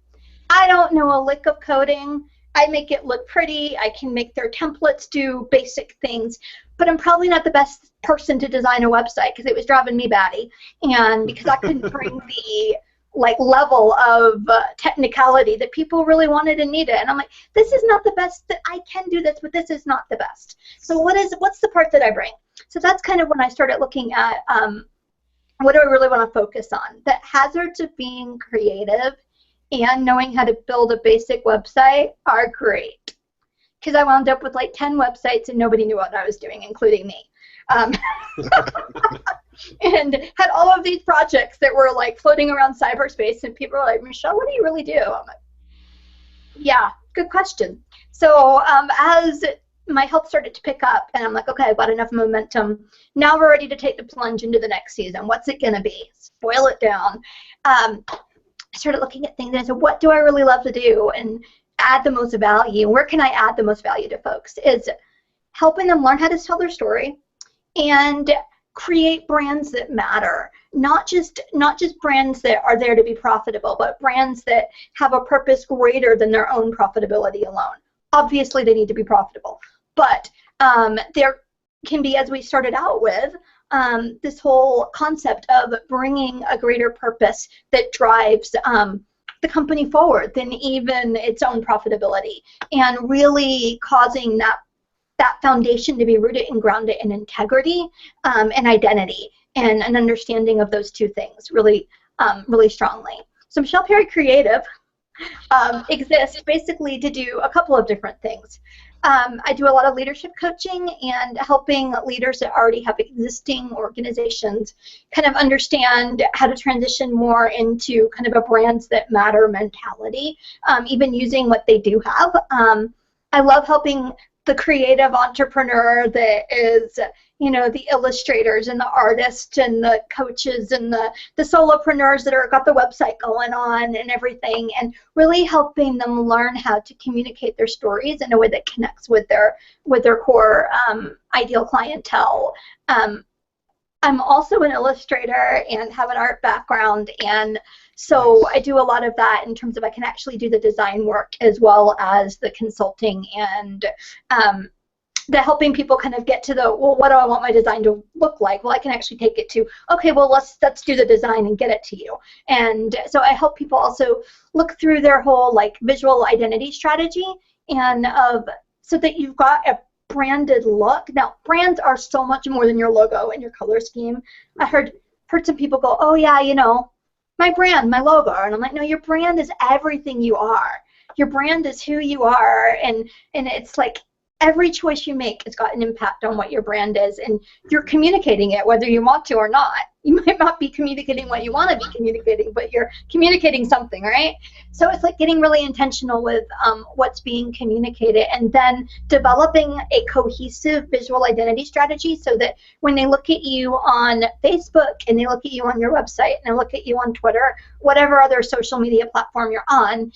I don't know a lick of coding. I make it look pretty. I can make their templates do basic things, but I'm probably not the best person to design a website because it was driving me batty, and because I couldn't bring the level of technicality that people really wanted and needed. And I'm like, this is not the best. That I can do this, but this is not the best. So what's the part that I bring? So that's kind of when I started looking at what do I really want to focus on. The hazards of being creative and knowing how to build a basic website are great, because I wound up with 10 websites and nobody knew what I was doing, including me. And had all of these projects that were floating around cyberspace, and people were like, Michele, what do you really do? I'm like, yeah, good question. So as my health started to pick up, and I'm like, okay, I've got enough momentum. Now we're ready to take the plunge into the next season. What's it going to be? Boil it down. I started looking at things and I said, what do I really love to do and add the most value? Where can I add the most value to folks? Is helping them learn how to tell their story and create brands that matter. Not just brands that are there to be profitable, but brands that have a purpose greater than their own profitability alone. Obviously, they need to be profitable, but there can be, as we started out with, this whole concept of bringing a greater purpose that drives the company forward than even its own profitability, and really causing that foundation to be rooted and grounded in integrity and identity, and an understanding of those two things really, really strongly. So Michele Perry Creative exists basically to do a couple of different things. I do a lot of leadership coaching and helping leaders that already have existing organizations kind of understand how to transition more into kind of a brands that matter mentality, even using what they do have. I love helping the creative entrepreneur that is, you know, the illustrators and the artists and the coaches and the solopreneurs that are got the website going on and everything, and really helping them learn how to communicate their stories in a way that connects with their core ideal clientele. I'm also an illustrator and have an art background, and so I do a lot of that in terms of I can actually do the design work as well as the consulting and the helping people kind of get to the, well, what do I want my design to look like? Well, I can actually take it to, okay, well, let's do the design and get it to you. And so I help people also look through their whole like visual identity strategy, and so that you've got a branded look. Now, brands are so much more than your logo and your color scheme. I heard some people go, oh yeah, you know, my brand, my logo. And I'm like, no, your brand is everything you are. Your brand is who you are, and it's like every choice you make has got an impact on what your brand is, and you're communicating it whether you want to or not. You might not be communicating what you want to be communicating, but you're communicating something, right? So it's like getting really intentional with what's being communicated, and then developing a cohesive visual identity strategy so that when they look at you on Facebook and they look at you on your website and they look at you on Twitter, whatever other social media platform you're on,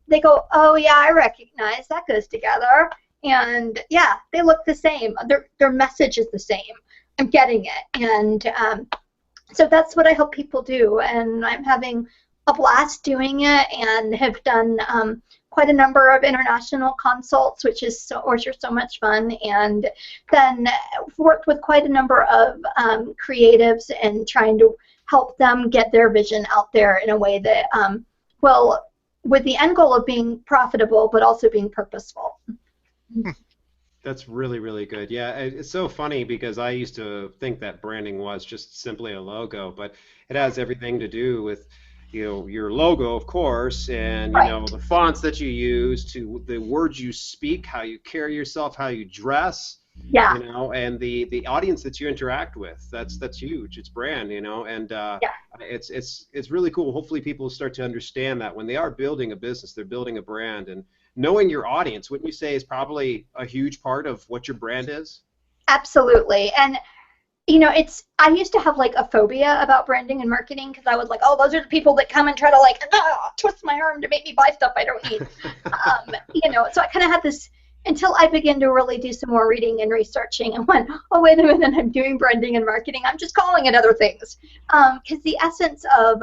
they go, oh yeah, I recognize that goes together. And yeah, they look the same. Their message is the same. I'm getting it. And so that's what I help people do. And I'm having a blast doing it, and have done quite a number of international consults, which is so much fun. And then worked with quite a number of creatives and trying to help them get their vision out there in a way that, well, with the end goal of being profitable, but also being purposeful. That's really, really good. Yeah, it's so funny because I used to think that branding was just simply a logo, but it has everything to do with, you know, your logo, of course, and, you know, the fonts that you use, to the words you speak, how you carry yourself, how you dress, Yeah. you know, and the audience that you interact with. That's huge. It's brand, you know, and it's really cool. Hopefully people start to understand that when they are building a business, they're building a brand, and knowing your audience, wouldn't you say, is probably a huge part of what your brand is? Absolutely. And you know, I used to have like a phobia about branding and marketing, because I was like, oh, those are the people that come and try to like twist my arm to make me buy stuff I don't need. You know, so I kind of had this until I began to really do some more reading and researching, and went, oh, wait a minute, I'm doing branding and marketing. I'm just calling it other things. Because the essence of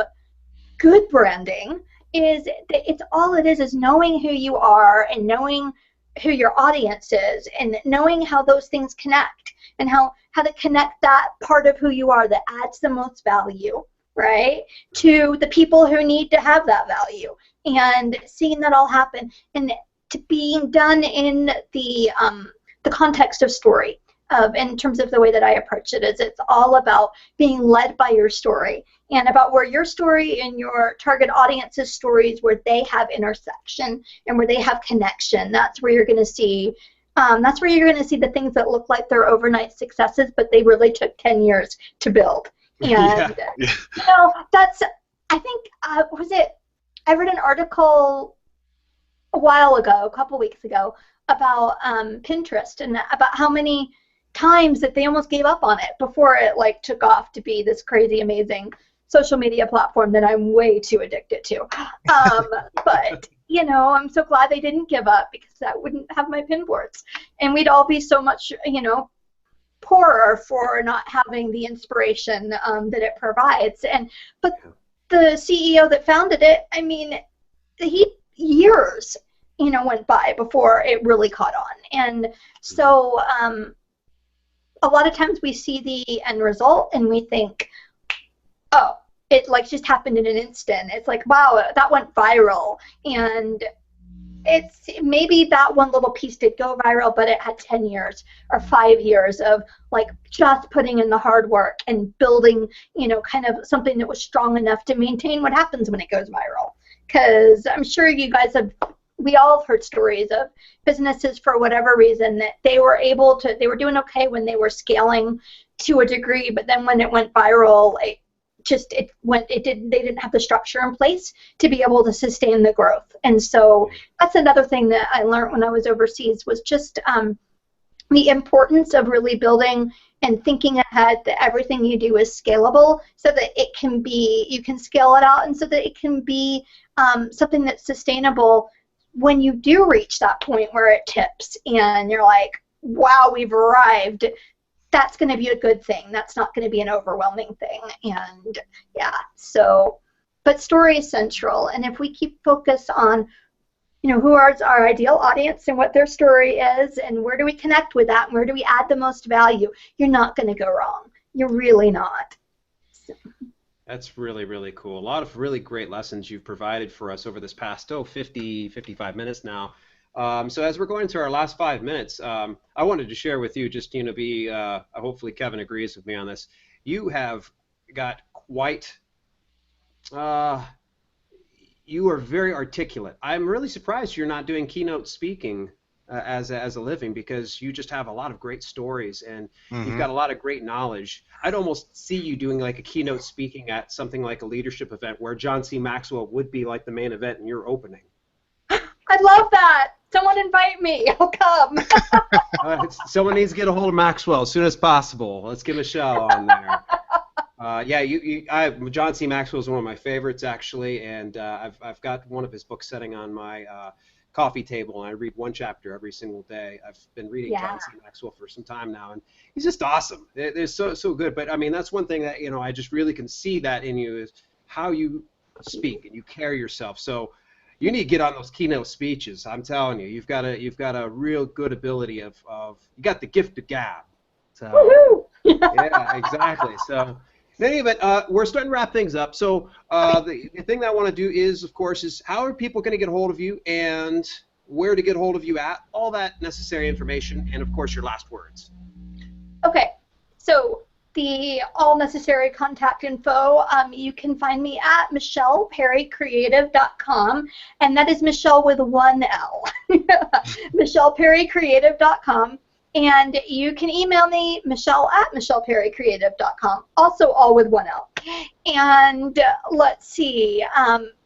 good branding is that it's all it is knowing who you are, and knowing who your audience is, and knowing how those things connect, and how to connect that part of who you are that adds the most value, right, to the people who need to have that value, and seeing that all happen, and to being done in the context of story. In terms of the way that I approach it, is it's all about being led by your story, and about where your story and your target audience's stories, where they have intersection and where they have connection. That's where you're going to see. That's where you're going to see the things that look like they're overnight successes, but they really took 10 years to build. And you know, that's, I think, I read an article a while ago, a couple weeks ago, about Pinterest and about how many times that they almost gave up on it before it like took off to be this crazy, amazing social media platform that I'm way too addicted to. But you know, I'm so glad they didn't give up, because that wouldn't have my pin boards, and we'd all be so much, you know, poorer for not having the inspiration that it provides. But the CEO that founded it, I mean, years, you know, went by before it really caught on. And so a lot of times we see the end result and we think, oh, it like just happened in an instant. It's like, wow, that went viral. And it's maybe that one little piece did go viral, but it had 10 years or 5 years of like just putting in the hard work and building, you know, kind of something that was strong enough to maintain what happens when it goes viral. Because I'm sure you guys have, we all have heard stories of businesses for whatever reason that they were able to, they were doing okay when they were scaling to a degree, but then when it went viral, they didn't have the structure in place to be able to sustain the growth. And so that's another thing that I learned when I was overseas, was just the importance of really building and thinking ahead that everything you do is scalable, so that it can be, you can scale it out, and so that it can be something that's sustainable when you do reach that point where it tips and you're like, wow, we've arrived. That's going to be a good thing. That's not going to be an overwhelming thing. And yeah, so, but story is central. And if we keep focus on, you know, who is our ideal audience and what their story is and where do we connect with that and where do we add the most value, you're not going to go wrong. You're really not. So. That's really, really cool. A lot of really great lessons you've provided for us over this past, 55 minutes now. So as we're going to our last 5 minutes, I wanted to share with you, just, you know, hopefully Kevin agrees with me on this. You have got quite, you are very articulate. I'm really surprised you're not doing keynote speaking as a living, because you just have a lot of great stories and you've got a lot of great knowledge. I'd almost see you doing like a keynote speaking at something like a leadership event where John C. Maxwell would be like the main event and you're opening. I'd love that. Someone invite me. I'll come. Someone needs to get a hold of Maxwell as soon as possible. Let's get Michele on there. Yeah, John C. Maxwell is one of my favorites, actually, and I've got one of his books sitting on my coffee table, and I read one chapter every single day. I've been reading John C. Maxwell for some time now, and he's just awesome. They're so good. But I mean, that's one thing that, you know, I just really can see that in you, is how you speak and you carry yourself. So you need to get on those keynote speeches. I'm telling you, you've got a real good ability of you got the gift of gab. So yeah, exactly. So in any event, we're starting to wrap things up. So the thing that I want to do is, of course, is how are people going to get a hold of you and where to get a hold of you at, all that necessary information, and of course your last words. Okay, so the all necessary contact info, you can find me at MichelePerryCreative.com, and that is Michele with one L. MichelePerryCreative.com. And you can email me, Michele@MichelePerryCreative.com, also all with one L. And let's see,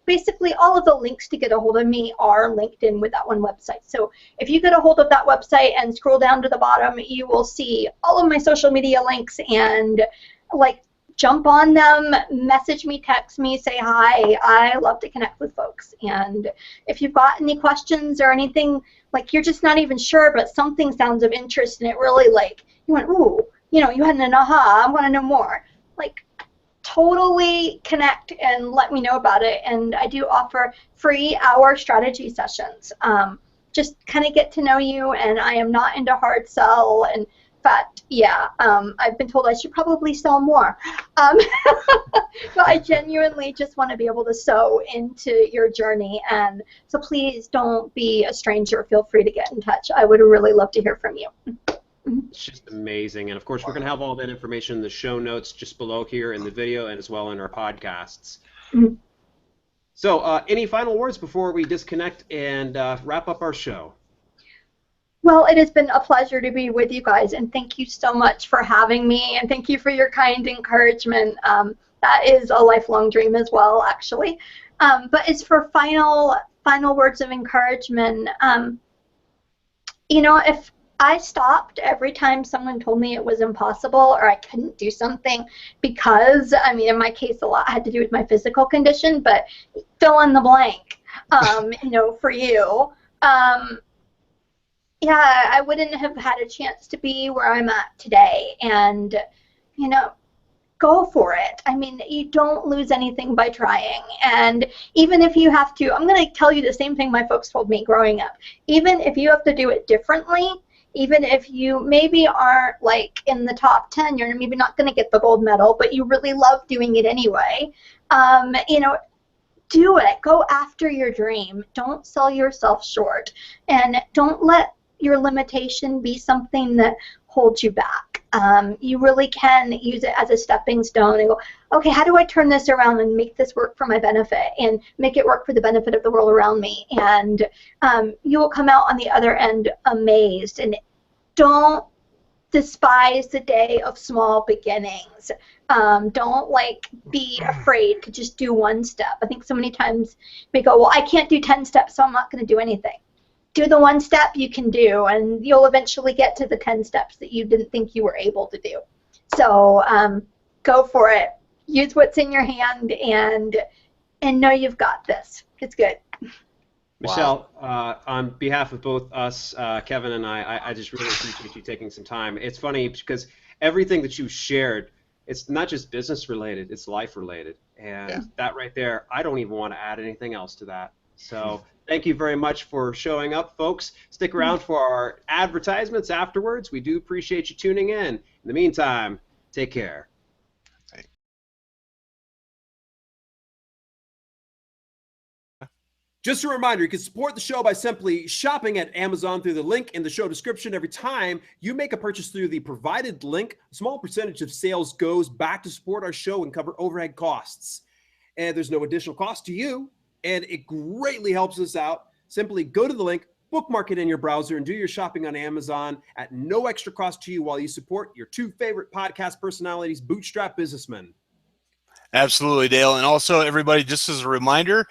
basically all of the links to get a hold of me are linked in with that one website. So if you get a hold of that website and scroll down to the bottom, you will see all of my social media links, and like jump on them, message me, text me, say hi. I love to connect with folks. And if you've got any questions or anything, like you're just not even sure, but something sounds of interest and it really like, you went, ooh, you know, you had an aha, I want to know more. Like, totally connect and let me know about it. And I do offer free hour strategy sessions. Just kind of get to know you, and I am not into hard sell. And in fact, yeah, I've been told I should probably sell more. But I genuinely just want to be able to sew into your journey. And so please don't be a stranger. Feel free to get in touch. I would really love to hear from you. It's just amazing. And of course, we're going to have all that information in the show notes just below here in the video and as well in our podcasts. Mm-hmm. So any final words before we disconnect and wrap up our show? Well, it has been a pleasure to be with you guys, and thank you so much for having me, and thank you for your kind encouragement. That is a lifelong dream as well, actually. But as for final words of encouragement, you know, if I stopped every time someone told me it was impossible or I couldn't do something because, I mean, in my case, a lot had to do with my physical condition, but fill in the blank, you know, for you. Yeah, I wouldn't have had a chance to be where I'm at today. And, you know, go for it. I mean, you don't lose anything by trying. And even if you have to, I'm going to tell you the same thing my folks told me growing up. Even if you have to do it differently, even if you maybe aren't like in the top 10, you're maybe not going to get the gold medal, but you really love doing it anyway, you know, do it. Go after your dream. Don't sell yourself short. And don't let your limitation be something that holds you back. You really can use it as a stepping stone and go, okay, how do I turn this around and make this work for my benefit and make it work for the benefit of the world around me? And you will come out on the other end amazed. And don't despise the day of small beginnings. Don't like be afraid to just do one step. I think so many times we go, well, I can't do 10 steps, so I'm not going to do anything. Do the one step you can do, and you'll eventually get to the 10 steps that you didn't think you were able to do. So go for it. Use what's in your hand, and know you've got this. It's good. Michele, on behalf of both us, Kevin and I just really appreciate you taking some time. It's funny because everything that you shared, it's not just business related, it's life related. And that right there, I don't even want to add anything else to that. So thank you very much for showing up, folks. Stick around for our advertisements afterwards. We do appreciate you tuning in. In the meantime, take care. Just a reminder, you can support the show by simply shopping at Amazon through the link in the show description. Every time you make a purchase through the provided link, a small percentage of sales goes back to support our show and cover overhead costs. And there's no additional cost to you, and it greatly helps us out. Simply go to the link, bookmark it in your browser, and do your shopping on Amazon at no extra cost to you while you support your two favorite podcast personalities, Bootstrap Businessmen. Absolutely, Dale. And also, everybody, just as a reminder,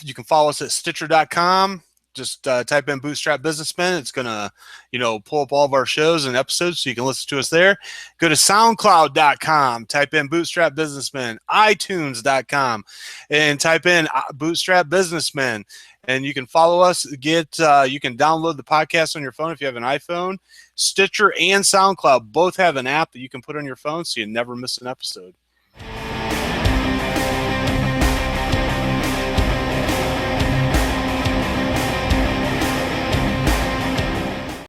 you can follow us at Stitcher.com. Just type in Bootstrap Businessmen. It's going to, pull up all of our shows and episodes so you can listen to us there. Go to SoundCloud.com. Type in Bootstrap Businessmen. iTunes.com. And type in Bootstrap Businessmen. And you can follow us. You can download the podcast on your phone if you have an iPhone. Stitcher and SoundCloud both have an app that you can put on your phone so you never miss an episode.